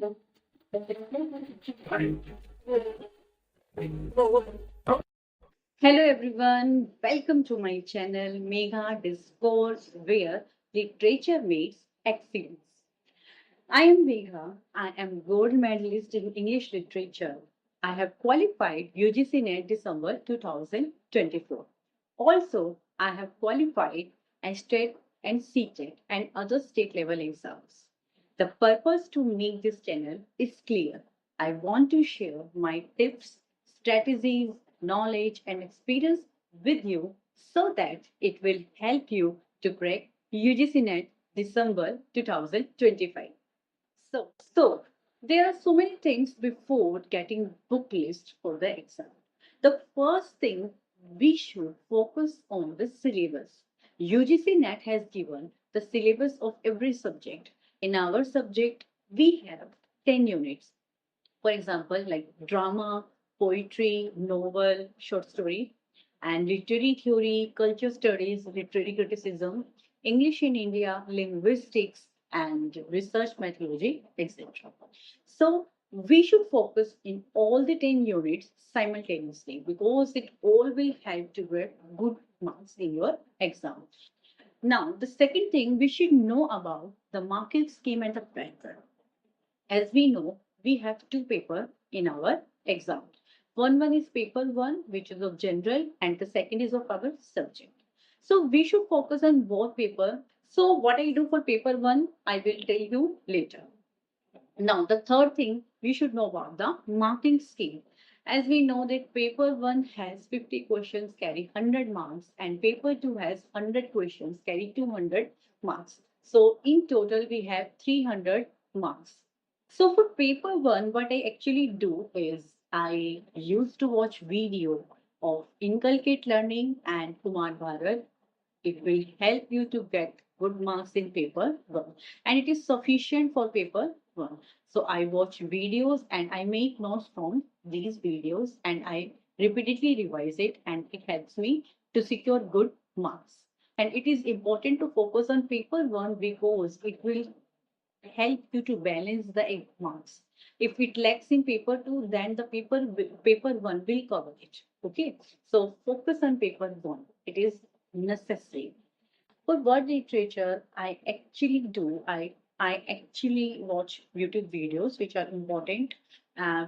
Hello everyone, welcome to my channel Megha Discourse, where literature meets excellence. I am Megha. I am gold medalist in English literature. I have qualified UGC NET December 2024. Also, I have qualified state and CTET and other state level exams. The purpose to make this channel is clear. I want to share my tips, strategies, knowledge, and experience with you so that it will help you to crack UGC NET December 2025. So there are so many things before getting book list for the exam. The first thing we should focus on the syllabus. UGC NET has given the syllabus of every subject. In our subject, we have 10 units. For example, like drama, poetry, novel, short story, and literary theory, culture studies, literary criticism, English in India, linguistics, and research methodology, etc. So we should focus in all the 10 units simultaneously because it all will help to get good marks in your exam. Now, the second thing we should know about the marking scheme and the pattern. As we know, we have two papers in our exam. One is paper one, which is of general, and the second is of our subject. So we should focus on both paper. So what I do for paper one, I will tell you later. Now, the third thing we should know about the marking scheme. As we know that paper 1 has 50 questions carry 100 marks and paper 2 has 100 questions carry 200 marks. So in total we have 300 marks. So for paper 1, what I actually do is I used to watch video of Inculcate Learning and Kumar Bharat. It will help you to get good marks in paper 1 and it is sufficient for paper 1. So I watch videos and I make notes from these videos and I repeatedly revise it and it helps me to secure good marks. And it is important to focus on paper 1 because it will help you to balance the marks. If it lacks in paper 2, then the paper 1 will cover it. Okay. So focus on paper 1. It is necessary. For word literature, I actually watch YouTube videos which are important,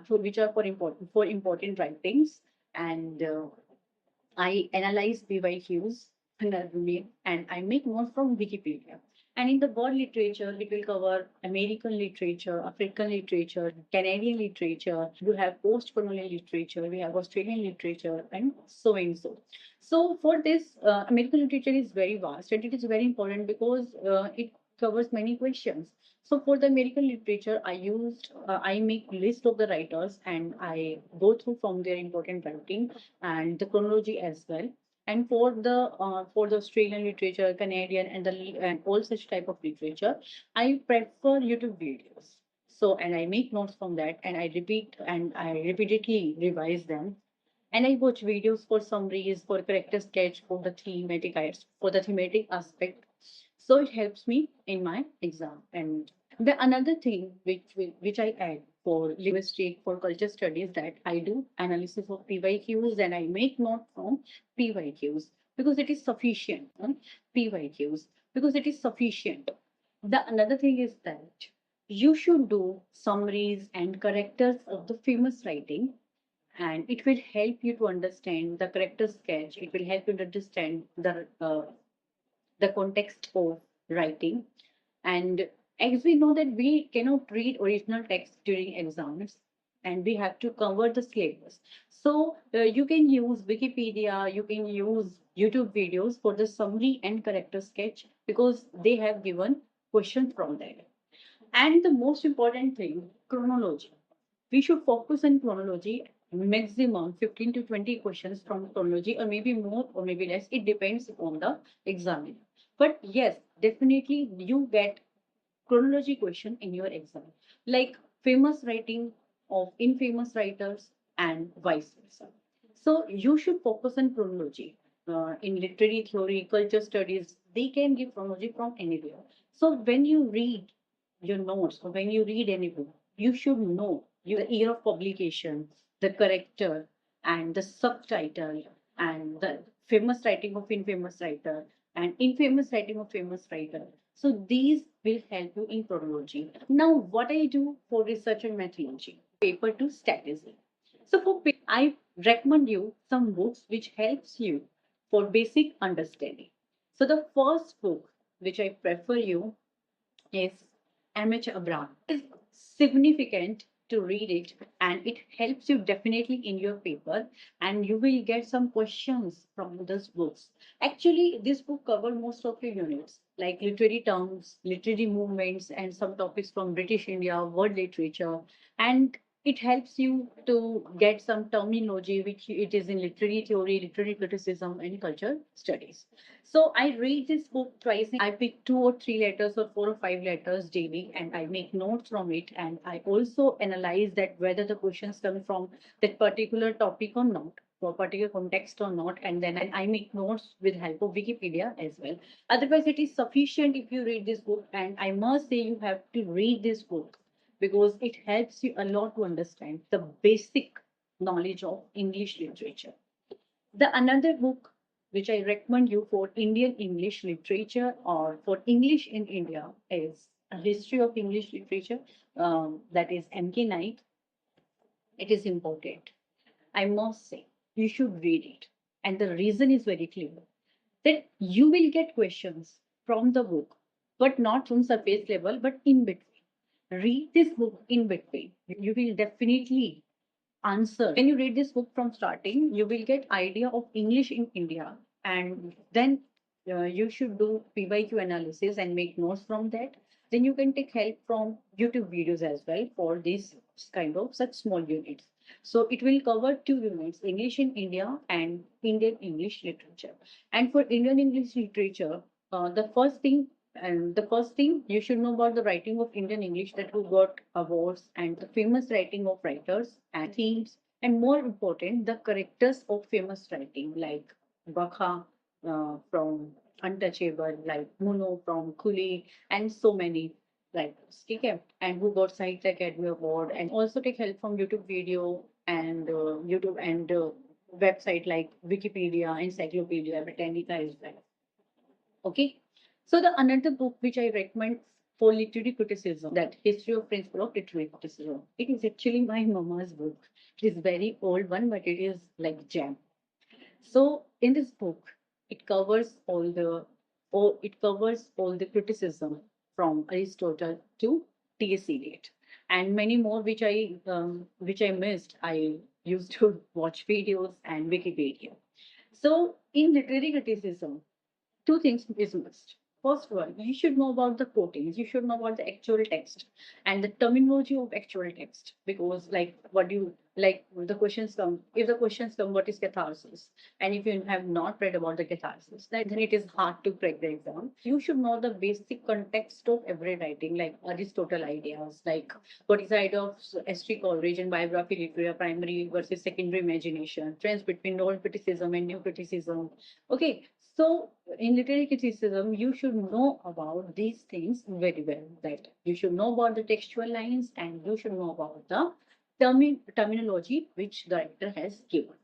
for important writings, and I analyze BYQs thoroughly, and I make notes from Wikipedia. And in the world literature, it will cover American literature, African literature, Canadian literature. You have post-colonial literature, we have Australian literature, and so and so. So for this, American literature is very vast, and it is very important because it covers many questions. So for the American literature, I make list of the writers and I go through from their important writing and the chronology as well. And for the Australian literature, Canadian, and all such type of literature, I prefer YouTube videos. So and I make notes from that, and I repeatedly revise them. And I watch videos for summaries, for character sketch, for the thematic aspect. So it helps me in my exam. And the another thing which I add for linguistic, for culture studies, that I do analysis of PYQs and I make note from PYQs because it is sufficient. PYQs because it is sufficient. The another thing is that you should do summaries and characters of the famous writing, and it will help you to understand the character sketch. It will help you to understand the context of writing. And as we know that we cannot read original text during exams and we have to cover the syllabus. So you can use Wikipedia, you can use YouTube videos for the summary and character sketch because they have given questions from there. And the most important thing, chronology. We should focus on chronology, maximum 15 to 20 questions from chronology, or maybe more or maybe less. It depends on the examiner. But yes, definitely you get chronology question in your exam, like famous writing of infamous writers and vice versa. So you should focus on chronology. In literary theory, culture studies, they can give chronology from anywhere. So when you read your notes or when you read any book, you should know the year of publication, the character, and the subtitle, and the famous writing of infamous writer, and infamous writing of famous writer. So these will help you in chronology. Now, what I do for research and methodology, paper to strategy. So I recommend you some books which helps you for basic understanding. So the first book which I prefer you is Amateur Abraham. It's significant to read it, and it helps you definitely in your paper, and you will get some questions from these books. Actually, this book covers most of your units like literary terms, literary movements, and some topics from British India, world literature, and it helps you to get some terminology which it is in literary theory, literary criticism, and culture studies. So I read this book twice. I pick 2 or 3 letters or 4 or 5 letters daily, and I make notes from it. And I also analyze that whether the questions come from that particular topic or not, for particular context or not. And then I make notes with help of Wikipedia as well. Otherwise, it is sufficient if you read this book. And I must say you have to read this book because it helps you a lot to understand the basic knowledge of English literature. The another book which I recommend you for Indian English literature or for English in India is A History of English Literature. That is M.K. Knight. It is important. I must say, you should read it. And the reason is very clear that you will get questions from the book, but not from surface level, but in between. Read this book in between. You will definitely answer. When you read this book from starting, you will get idea of English in India, and then you should do PYQ analysis and make notes from that. Then you can take help from YouTube videos as well for these kind of such small units. So it will cover 2 units, English in India and Indian English literature. And for Indian English literature, the first thing you should know about the writing of Indian English that who got awards and the famous writing of writers and themes, and more important, the characters of famous writing like Bakha from Untouchable, like Muno from Kuli, and so many writers. Okay? And who got Sahitya Academy Award, and also take help from YouTube video and YouTube and website like Wikipedia, Encyclopedia Britannica as well. Okay. So the another book which I recommend for literary criticism, that History of Principle of Literary Criticism. It is actually my mama's book. It is very old one, but it is like gem. So in this book, it covers all the criticism from Aristotle to T.S. Eliot, and many more which I missed. I used to watch videos and Wikipedia. So in literary criticism, 2 things is must. First one, you should know about the quotings. You should know about the actual text and the terminology of actual text. Because, like, what do you like? The questions come. If the questions come, what is catharsis? And if you have not read about the catharsis, then it is hard to crack the exam. You should know the basic context of every writing, like Aristotle ideas, like what is the idea of estric origin, biography, literature, primary versus secondary imagination, trends between old criticism and new criticism. Okay, so in literary criticism, you should know about these things very well. That you should know about the textual lines and you should know about the terminology which the writer has given.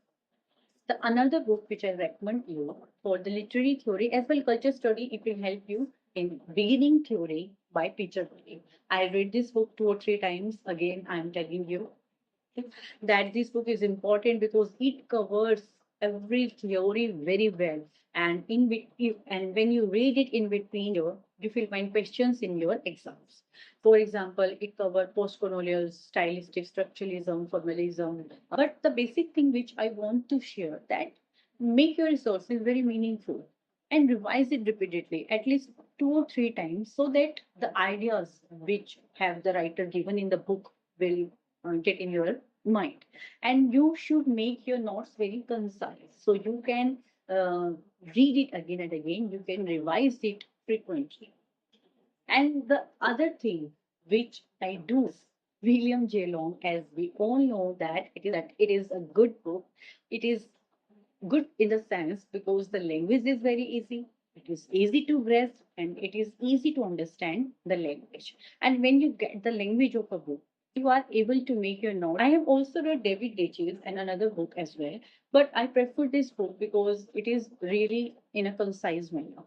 The another book which I recommend you for the literary theory as well culture study, it will help you in beginning theory by Peter Drury. I read this book 2 or 3 times. Again, I am telling you that this book is important because it covers every theory very well, and and when you read it in between you will find questions in your exams. For example, it covers post-colonial stylistic structuralism, formalism, but the basic thing which I want to share, that make your resources very meaningful and revise it repeatedly at least 2 or 3 times so that the ideas which have the writer given in the book will get in your mind. And you should make your notes very concise so you can uh, read it again and again, you can revise it frequently. And the other thing which I do is William J. Long, as we all know that it is a good book. It is good in the sense because the language is very easy, it is easy to grasp, and it is easy to understand the language. And when you get the language of a book, you are able to make your note. I have also read David Ditch's and another book as well, but I prefer this book because it is really in a concise manner.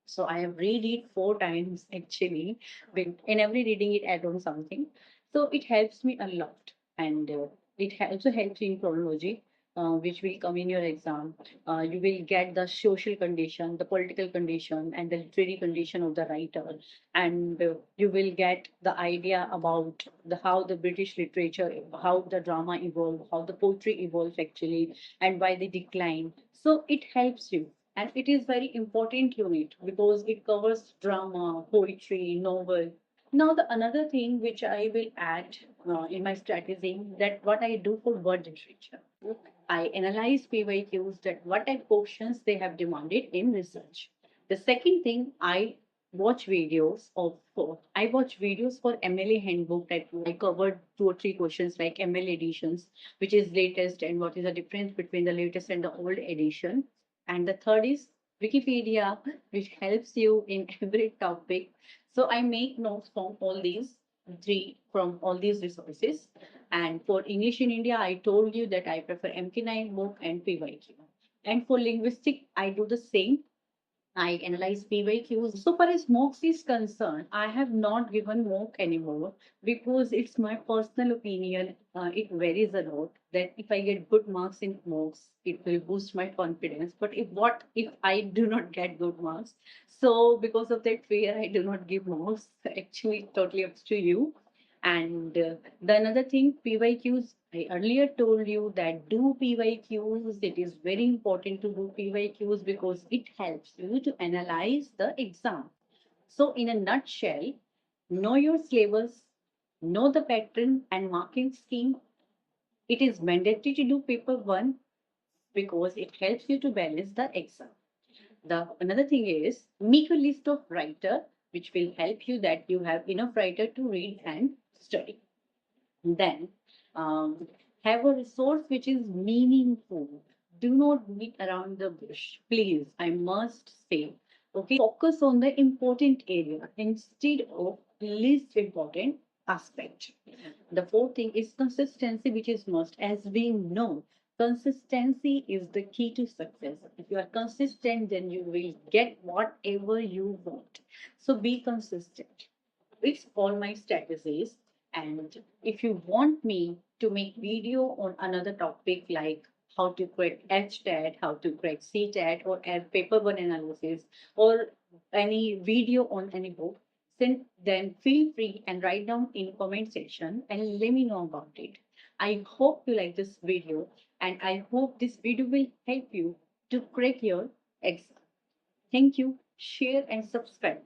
So I have read it 4 times actually. But in every reading, it adds on something. So it helps me a lot, and it also helps you in chronology, which will come in your exam. You will get the social condition, the political condition, and the literary condition of the writer, and you will get the idea about the how the British literature, how the drama evolved, how the poetry evolved actually, and why they declined. So it helps you, and it is very important unit because it covers drama, poetry, novel. Now the another thing which I will add in my strategy, that what I do for word literature, I analyze PYQs, that what type of questions they have demanded in research. The second thing, I watch videos for MLA handbook, that I covered 2 or 3 questions like MLA editions, which is latest, and what is the difference between the latest and the old edition. And the third is Wikipedia, which helps you in every topic. So I make notes from all these resources. And for English in India, I told you that I prefer MK9 book and PYQ. And for linguistic, I do the same. I analyze PYQs. So far as mocks is concerned, I have not given mock anymore because it's my personal opinion. It varies a lot. That if I get good marks in mocks, it will boost my confidence. But if I do not get good marks? So because of that fear, I do not give mocks. Actually, totally up to you. And the another thing, PYQs, I earlier told you that do PYQs. It is very important to do PYQs because it helps you to analyze the exam. So, in a nutshell, know your syllabus, know the pattern and marking scheme. It is mandatory to do paper one because it helps you to balance the exam. The another thing is make a list of writer, which will help you that you have enough writer to read and study. Then um, have a resource which is meaningful. Do not beat around the bush. Please, I must say. Okay, focus on the important area instead of least important aspect. The fourth thing is consistency, which is must. As we know, consistency is the key to success. If you are consistent, then you will get whatever you want. So be consistent. It's all my strategies. And if you want me to make video on another topic like how to crack HTAT, how to crack CTAT, or paper one analysis, or any video on any book, then feel free and write down in comment section and let me know about it. I hope you like this video, and I hope this video will help you to crack your exam. Thank you. Share and subscribe.